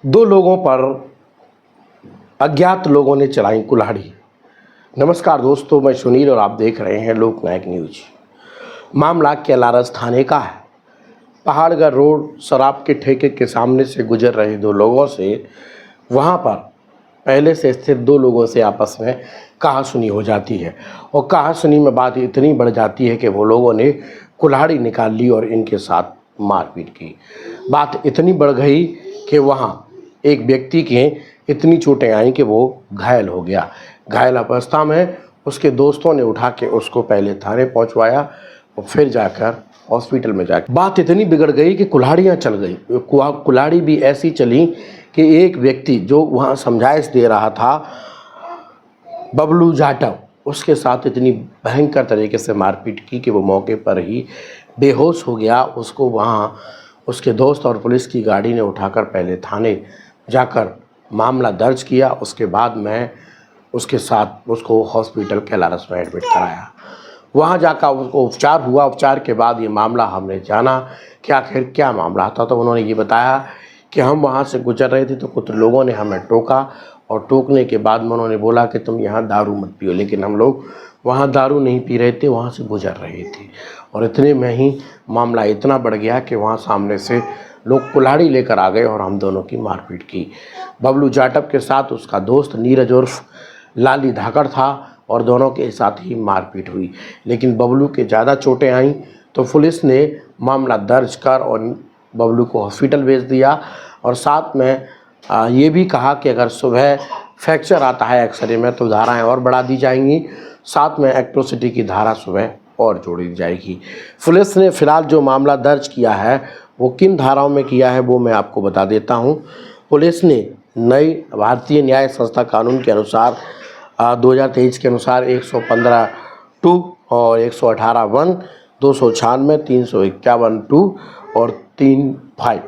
दो लोगों पर अज्ञात लोगों ने चलाई कुल्हाड़ी। नमस्कार दोस्तों, मैं सुनील और आप देख रहे हैं लोकनायक न्यूज। मामला केलारस थाने का है। पहाड़गढ़ रोड शराब के ठेके के सामने से गुजर रहे दो लोगों से वहां पर पहले से स्थित दो लोगों से आपस में कहासुनी हो जाती है और कहासुनी में बात इतनी बढ़ जाती है कि वो लोगों ने कुल्हाड़ी निकाल ली और इनके साथ मारपीट की। बात इतनी बढ़ गई कि वहाँ एक व्यक्ति के इतनी चोटें आई कि वो घायल हो गया। घायल अवस्था में उसके दोस्तों ने उठा के उसको पहले थाने पहुंचवाया और फिर जाकर हॉस्पिटल में जाकर बात इतनी बिगड़ गई कि कुल्हाड़ियाँ चल गई। कुल्हाड़ी भी ऐसी चली कि एक व्यक्ति जो वहाँ समझाइश दे रहा था, बबलू जाटव, उसके साथ इतनी भयंकर तरीके से मारपीट की कि वो मौके पर ही बेहोश हो गया। उसको वहाँ उसके दोस्त और पुलिस की गाड़ी ने उठाकर पहले थाने जाकर मामला दर्ज किया। उसके बाद मैं उसके साथ उसको हॉस्पिटल केलारस में एडमिट कराया। वहाँ जाकर उसको उपचार हुआ। उपचार के बाद ये मामला हमने जाना कि आखिर क्या मामला था। तो उन्होंने ये बताया कि हम वहाँ से गुजर रहे थे तो कुछ लोगों ने हमें टोका और टोकने के बाद में उन्होंने बोला कि तुम यहाँ दारू मत पियो, लेकिन हम लोग वहाँ दारू नहीं पी रहे थे, वहाँ से गुजर रहे थे। और इतने में ही मामला इतना बढ़ गया कि वहाँ सामने से लोग कुल्हाड़ी लेकर आ गए और हम दोनों की मारपीट की। बबलू जाटव के साथ उसका दोस्त नीरज उर्फ लाली धाकड़ था और दोनों के साथ ही मारपीट हुई। लेकिन बबलू के ज़्यादा चोटें आईं तो पुलिस ने मामला दर्ज कर और बबलू को हॉस्पिटल भेज दिया और साथ में ये भी कहा कि अगर सुबह फ्रैक्चर आता है एक्सरे में तो धाराएं और बढ़ा दी जाएंगी, साथ में एट्रोसिटी की धारा सुबह और जोड़ी जाएगी। पुलिस ने फिलहाल जो मामला दर्ज किया है वो किन धाराओं में किया है वो मैं आपको बता देता हूँ। पुलिस ने नई भारतीय न्याय संस्था कानून के अनुसार 2023 के अनुसार 115(2) और 118(1), 296, 351(2) और 3(5)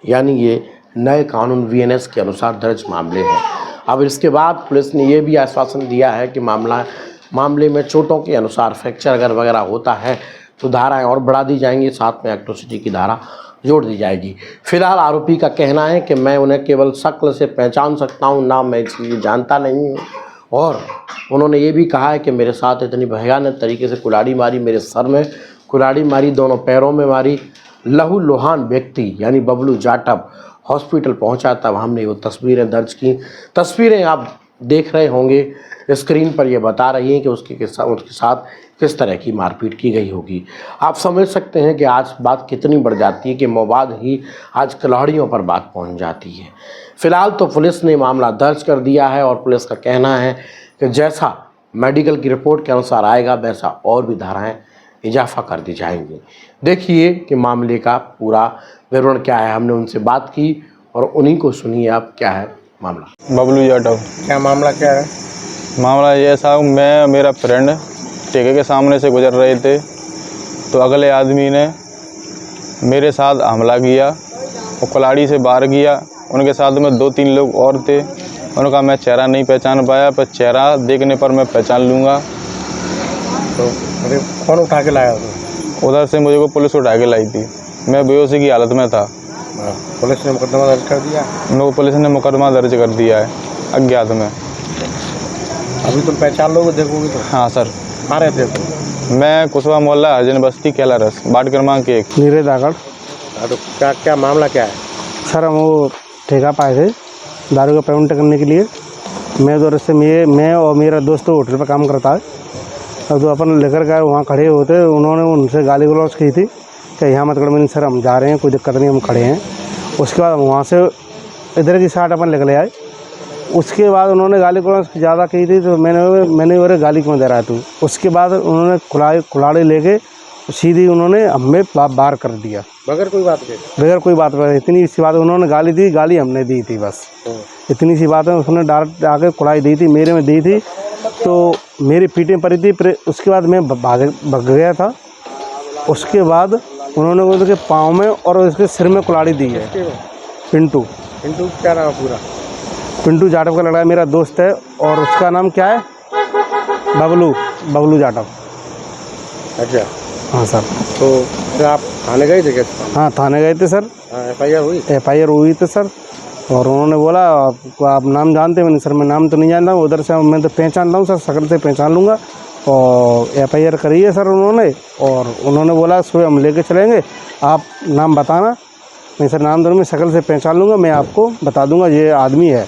यानी ये नए कानून VNS के अनुसार दर्ज मामले हैं। अब इसके बाद पुलिस ने ये भी आश्वासन दिया है कि मामले में चोटों के अनुसार फ्रैक्चर अगर वगैरह होता है तो धाराएं और बढ़ा दी जाएंगी, साथ में एट्रोसिटी की धारा जोड़ दी जाएगी। फिलहाल आरोपी का कहना है कि मैं उन्हें केवल शक्ल से पहचान सकता हूं, नाम मैं इसलिए जानता नहीं हूं। और उन्होंने ये भी कहा है कि मेरे साथ इतनी भयानक तरीके से कुल्हाड़ी मारी, मेरे सर में कुल्हाड़ी मारी, दोनों पैरों में मारी। लहूलुहान व्यक्ति यानी बबलू जाटव हॉस्पिटल पहुंचा तब हमने वो तस्वीरें दर्ज की। तस्वीरें आप देख रहे होंगे स्क्रीन पर, ये बता रही हैं कि उसके साथ किस तरह की मारपीट की गई होगी। आप समझ सकते हैं कि आज बात कितनी बढ़ जाती है कि मवाद ही आज कुल्हाड़ियों पर बात पहुंच जाती है। फिलहाल तो पुलिस ने मामला दर्ज कर दिया है और पुलिस का कहना है कि जैसा मेडिकल की रिपोर्ट के अनुसार आएगा वैसा और भी धाराएं इजाफा कर दी जाएंगी। देखिए कि मामले का पूरा विवरण क्या है। हमने उनसे बात की और उन्हीं को सुनिए आप क्या है मामला। बबलू जाटव। क्या मामला क्या है? मामला ये ऐसा, मैं मेरा फ्रेंड ठेके के सामने से गुजर रहे थे तो अगले आदमी ने मेरे साथ हमला किया और कुल्हाड़ी से बाहर किया। उनके साथ में 2-3 लोग और थे। उनका मैं चेहरा नहीं पहचान पाया, पर चेहरा देखने पर मैं पहचान लूँगा। तो कौन उठा के लाया था? उधर से मुझे को पुलिस उठा के लाई थी। मैं बेहोशी की हालत में था। पुलिस ने मुकदमा दर्ज कर दिया? मेरे को पुलिस ने मुकदमा दर्ज कर दिया है अज्ञात में। अभी तुम पहचान लोगे, देखोगे तो? हाँ सर। कहाँ रहते हो? मैं कुशवा मोहल्ला हरिजन बस्ती केलारस, वार्ड क्रमांक 1। नीरज धाकड़। तो क्या मामला क्या है? सर हम वो ठेका पाए थे दारू का पेमेंट करने के लिए। मैं उधर से मैं और मेरा दोस्त होटल पर काम करता है। अब तो अपन लेकर गए, वहाँ खड़े होते, उन्होंने उनसे गाली गलौज की थी कि यहाँ मत करो। मैंने सर हम जा रहे हैं, कोई दिक्कत नहीं, हम खड़े हैं। उसके बाद वहाँ से इधर की साइड अपन निकले आए। उसके बाद उन्होंने गाली गलौज ज़्यादा की थी तो मैंने बोले गाली क्यों दे रहा है तू। उसके बाद उन्होंने कुल्हाड़ी लेके सीधी उन्होंने हमें बाहर कर दिया बगैर कोई बात के। बगैर कोई बात पर। इतनी सी बात, उन्होंने गाली दी, गाली हमने दी थी, बस इतनी सी बात है। उसने डायरेक्ट आके कुल्हाड़ी दी थी, मेरे में दी थी तो मेरी पीटें पड़ी थी। फिर उसके बाद मैं भाग गया था। उसके बाद उन्होंने उसके पाँव में और उसके सिर में कुल्हाड़ी दी है। पिंटू क्या नाम पूरा? पिंटू जाटव का लड़का है, मेरा दोस्त है। और उसका नाम क्या है? बबलू जाटव। अच्छा। हाँ सर। तो फिर आप थाने गए थे क्या? हाँ थाने गए थे सर। FIR हुई? FIR हुई थी सर। और उन्होंने बोला आप नाम जानते हो? मैंने सर मैं नाम तो नहीं जानता हूँ, उधर से मैं तो पहचानता हूँ सर, शक्ल से पहचान लूँगा। और FIR करी है सर उन्होंने, और उन्होंने बोला सुबह हम लेके चलेंगे, आप नाम बताना। मैं सर नाम तो मैं शक्ल से पहचान लूँगा, मैं आपको बता दूँगा ये आदमी है।